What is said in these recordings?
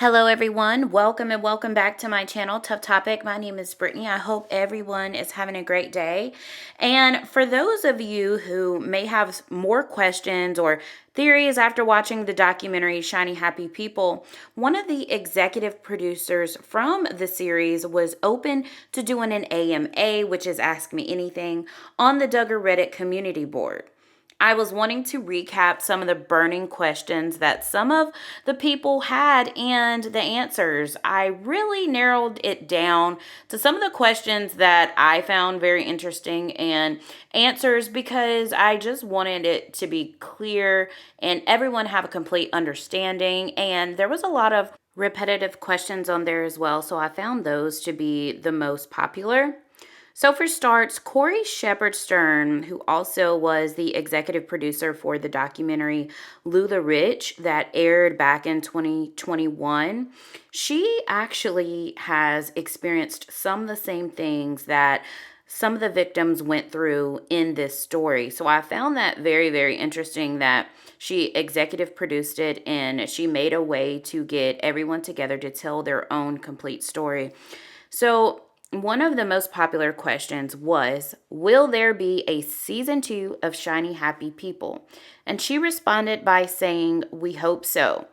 Hello everyone, welcome and welcome back to my channel, Tough Topic. My name is Brittany. I hope everyone is having a great day. And for those of you who may have more questions or theories after watching the documentary Shiny Happy People, one of the executive producers from the series was open to doing an AMA, which is Ask Me Anything, on the Duggar Reddit community board. I was wanting to recap some of the burning questions that some of the people had and the answers. I really narrowed it down to some of the questions that I found very interesting and answers because I just wanted it to be clear and everyone have a complete understanding. And there was a lot of repetitive questions on there as well, so I found those to be the most popular. So for starts, Shepard, who also was the executive producer for the documentary Lula Rich that aired back in 2021, she actually has experienced some of the same things that some of the victims went through in this story. So I found that very, very interesting that she executive produced it and she made a way to get everyone together to tell their own complete story. So one of the most popular questions was, will there be a season 2 of Shiny Happy People? And she responded by saying, we hope so.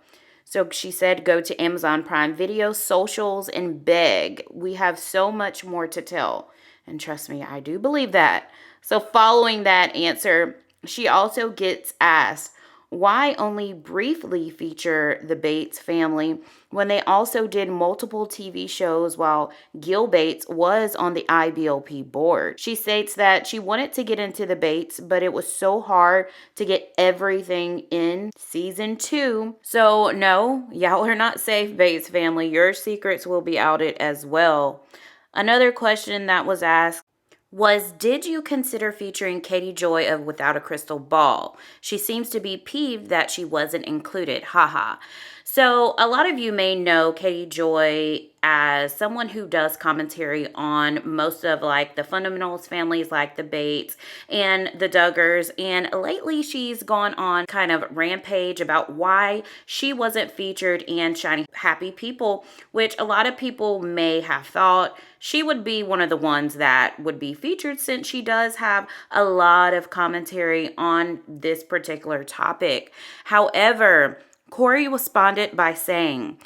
So she said, go to Amazon Prime Video, socials, and beg. We have so much more to tell. And trust me, I do believe that. So following that answer, she also gets asked, why only briefly feature the Bates family when they also did multiple TV shows while Gil Bates was on the IBLP board? She states that she wanted to get into the Bates, but it was so hard to get everything in season 2. So no, y'all are not safe, Bates family. Your secrets will be outed as well. Another question that was asked was, did you consider featuring Katie Joy of Without a Crystal Ball? She seems to be peeved that she wasn't included. Haha. So a lot of you may know Katie Joy as someone who does commentary on most of like the Fundamentals families like the Bates and the Duggars. And lately she's gone on kind of rampage about why she wasn't featured in Shiny Happy People, which a lot of people may have thought she would be one of the ones that would be featured since she does have a lot of commentary on this particular topic. However, Corey responded by saying,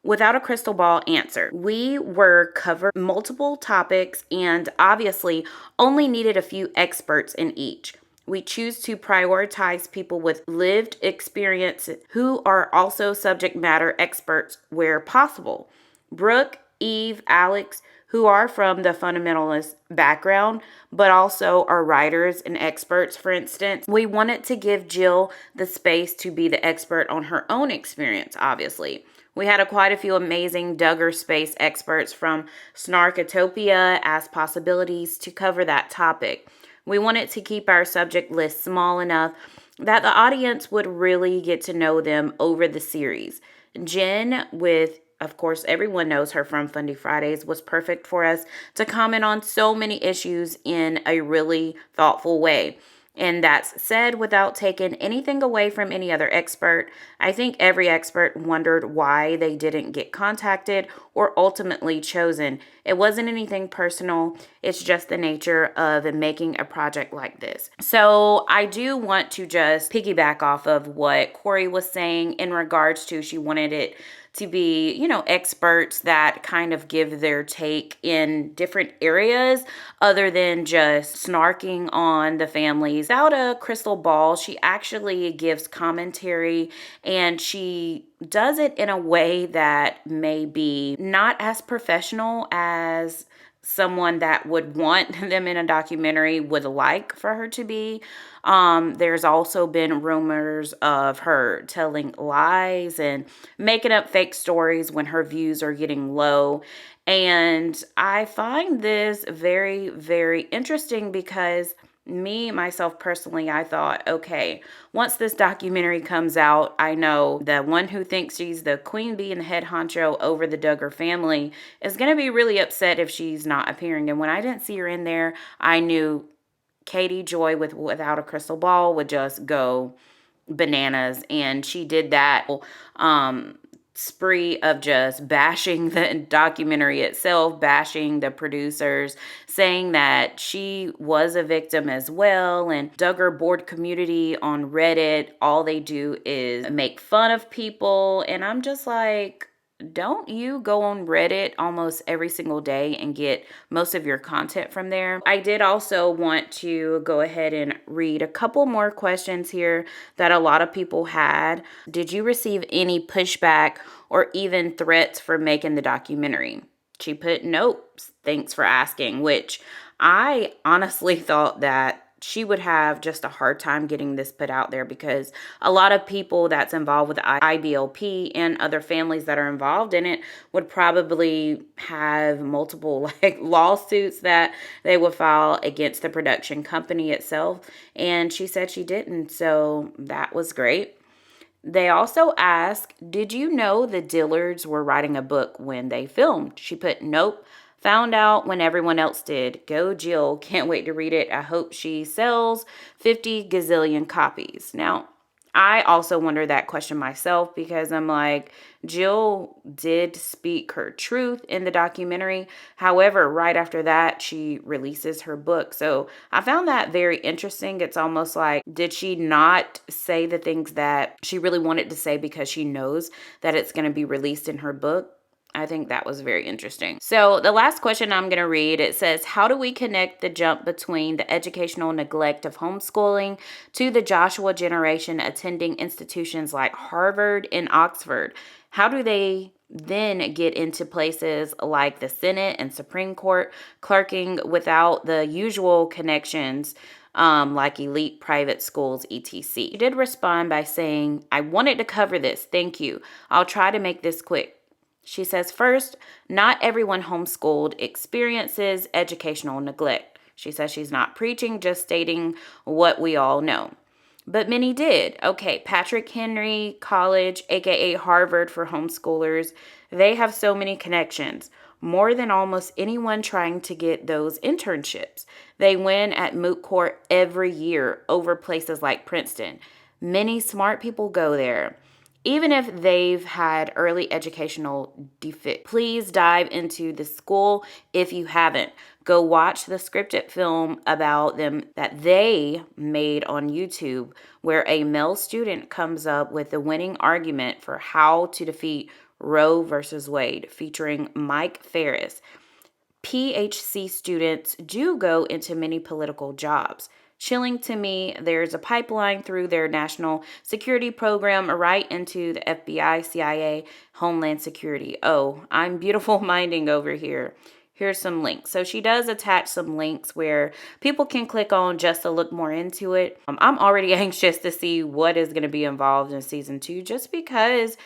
without a crystal ball answer, we were covered multiple topics and obviously only needed a few experts in each. We choose to prioritize people with lived experience who are also subject matter experts where possible. Brooke, Eve, Alex, who are from the fundamentalist background, but also are writers and experts, for instance. We wanted to give Jill the space to be the expert on her own experience, obviously. We had quite a few amazing Duggar space experts from Snarkatopia as possibilities to cover that topic. We wanted to keep our subject list small enough that the audience would really get to know them over the series. Jen, with of course, everyone knows her from Fundy Fridays, was perfect for us to comment on so many issues in a really thoughtful way. And that's said without taking anything away from any other expert. I think every expert wondered why they didn't get contacted or ultimately chosen. It wasn't anything personal. It's just the nature of making a project like this. So I do want to just piggyback off of what Corey was saying in regards to she wanted it to be, experts that kind of give their take in different areas other than just snarking on the families. Without a crystal ball, she actually gives commentary and she does it in a way that may be not as professional as someone that would want them in a documentary would like for her to be. There's also been rumors of her telling lies and making up fake stories when her views are getting low. And I find this very, very interesting because myself personally, I thought, okay, once this documentary comes out, I know the one who thinks she's the queen bee and the head honcho over the Duggar family is going to be really upset if she's not appearing. And when I didn't see her in there, I knew Katie Joy Without a Crystal Ball would just go bananas. And she did that spree of just bashing the documentary itself, bashing the producers, saying that she was a victim as well. And Duggar board community on Reddit, all they do is make fun of people. And I'm just like, don't you go on Reddit almost every single day and get most of your content from there? I did also want to go ahead and read a couple more questions here that a lot of people had. Did you receive any pushback or even threats for making the documentary? She put, nope, thanks for asking, which I honestly thought that she would have just a hard time getting this put out there, because a lot of people that's involved with the IBLP and other families that are involved in it would probably have multiple lawsuits that they would file against the production company itself. And she said she didn't. So that was great. They also asked, did you know the Dillards were writing a book when they filmed? She put, nope. Found out when everyone else did. Go Jill. Can't wait to read it. I hope she sells 50 gazillion copies. Now, I also wonder that question myself, because I'm like, Jill did speak her truth in the documentary. However, right after that, she releases her book. So I found that very interesting. It's almost like, did she not say the things that she really wanted to say because she knows that it's going to be released in her book? I think that was very interesting. So the last question I'm going to read, it says, how do we connect the jump between the educational neglect of homeschooling to the Joshua generation attending institutions like Harvard and Oxford? How do they then get into places like the Senate and Supreme Court, clerking without the usual connections like elite private schools, etc.? She did respond by saying, I wanted to cover this. Thank you. I'll try to make this quick. She says, first, not everyone homeschooled experiences educational neglect. She says she's not preaching, just stating what we all know. But many did. Okay, Patrick Henry College, aka Harvard for homeschoolers, they have so many connections, more than almost anyone trying to get those internships. They win at moot court every year over places like Princeton. Many smart people go there. Even if they've had early educational defect, please dive into the school if you haven't. Go watch the scripted film about them that they made on YouTube, where a male student comes up with the winning argument for how to defeat Roe versus Wade, featuring Mike Ferris. PhD students do go into many political jobs. Chilling to me, there's a pipeline through their national security program right into the FBI, CIA, Homeland Security. Oh, I'm beautiful minding over here. Here's some links. So she does attach some links where people can click on just to look more into it. I'm already anxious to see what is going to be involved in season 2, just because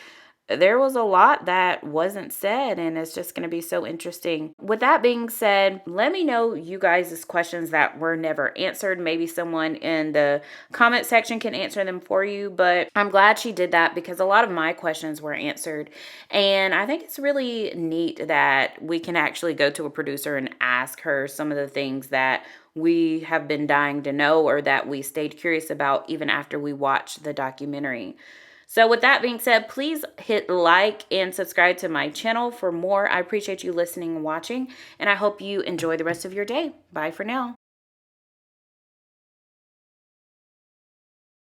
there was a lot that wasn't said, and it's just going to be so interesting. With that being said, let me know you guys' questions that were never answered. Maybe someone in the comment section can answer them for you, but I'm glad she did that because a lot of my questions were answered. And I think it's really neat that we can actually go to a producer and ask her some of the things that we have been dying to know, or that we stayed curious about even after we watched the documentary. So with that being said, please hit like and subscribe to my channel for more. I appreciate you listening and watching, and I hope you enjoy the rest of your day. Bye for now.